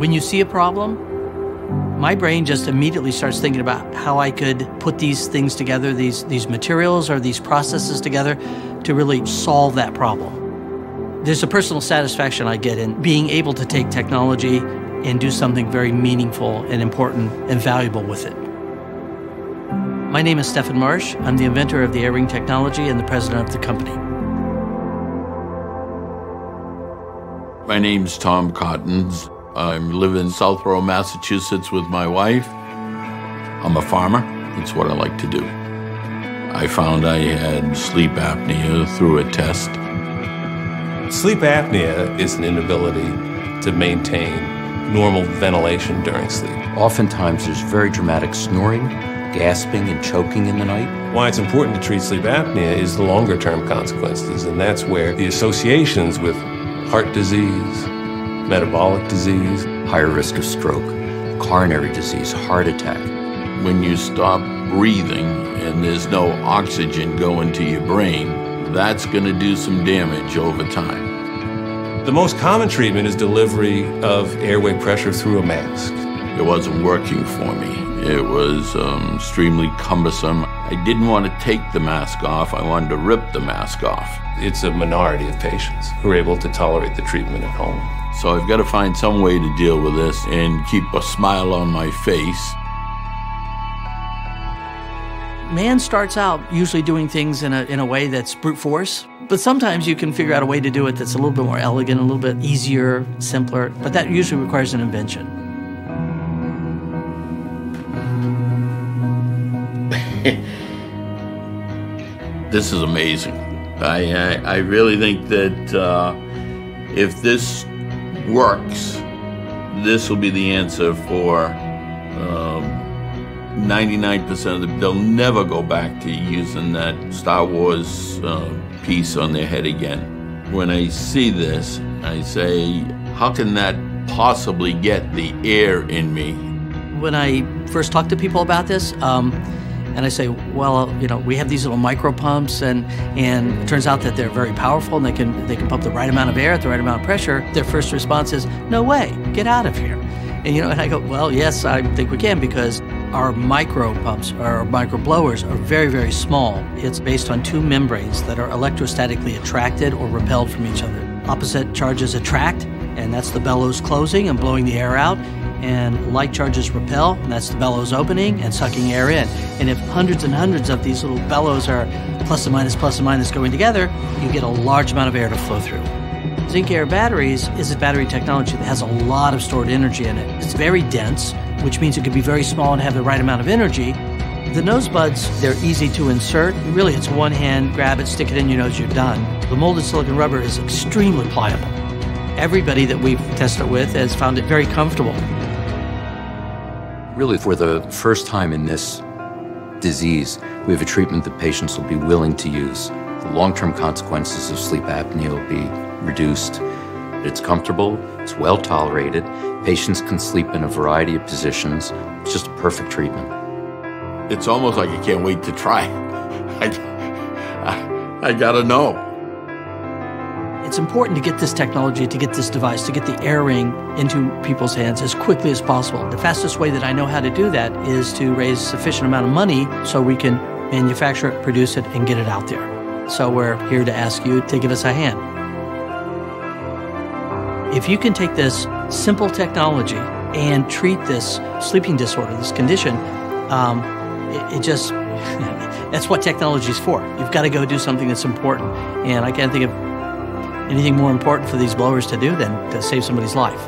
When you see a problem, my brain just immediately starts thinking about how I could put these things together, these materials or these processes together to really solve that problem. There's a personal satisfaction I get in being able to take technology and do something very meaningful and important and valuable with it. My name is Stephen Marsh. I'm the inventor of the air ring technology and the president of the company. My name's Tom Cottons. I live in Southborough, Massachusetts with my wife. I'm a farmer. It's what I like to do. I found I had sleep apnea through a test. Sleep apnea is an inability to maintain normal ventilation during sleep. Oftentimes there's very dramatic snoring, gasping and choking in the night. Why it's important to treat sleep apnea is the longer term consequences, and that's where the associations with heart disease, metabolic disease, higher risk of stroke, coronary disease, heart attack. When you stop breathing and there's no oxygen going to your brain, that's going to do some damage over time. The most common treatment is delivery of airway pressure through a mask. It wasn't working for me. It was extremely cumbersome. I didn't want to take the mask off. I wanted to rip the mask off. It's a minority of patients who are able to tolerate the treatment at home. So I've got to find some way to deal with this and keep a smile on my face. Man starts out usually doing things in a way that's brute force, but sometimes you can figure out a way to do it that's a little bit more elegant, a little bit easier, simpler, but that usually requires an invention. This is amazing. I really think that if this works, this will be the answer for 99% of them. They'll never go back to using that Star Wars piece on their head again. When I see this, I say, how can that possibly get the air in me? When I first talk to people about this, and I say, well, you know, we have these little micro pumps, and it turns out that they're very powerful, and they can pump the right amount of air at the right amount of pressure. Their first response is, no way, get out of here. And and I go, well, yes, I think we can, because our micro pumps, our micro blowers, are very, very small. It's based on two membranes that are electrostatically attracted or repelled from each other. Opposite charges attract, and that's the bellows closing and blowing the air out. And like charges repel, and that's the bellows opening and sucking air in. And if hundreds and hundreds of these little bellows are plus and minus going together, you get a large amount of air to flow through. Zinc Air Batteries is a battery technology that has a lot of stored energy in it. It's very dense, which means it can be very small and have the right amount of energy. The nose buds, they're easy to insert. Really, it's one hand, grab it, stick it in your nose, you're done. The molded silicone rubber is extremely pliable. Everybody that we've tested it with has found it very comfortable. Really, for the first time in this disease, we have a treatment that patients will be willing to use. The long-term consequences of sleep apnea will be reduced. It's comfortable, it's well tolerated. Patients can sleep in a variety of positions. It's just a perfect treatment. It's almost like I can't wait to try. I gotta know. It's important to get this technology, to get this device, to get the air ring into people's hands as quickly as possible. The fastest way that I know how to do that is to raise sufficient amount of money so we can manufacture it, produce it, and get it out there. So we're here to ask you to give us a hand. If you can take this simple technology and treat this sleeping disorder, this condition, that's what technology is for. You've got to go do something that's important. And I can't think of anything more important for these blowers to do than to save somebody's life.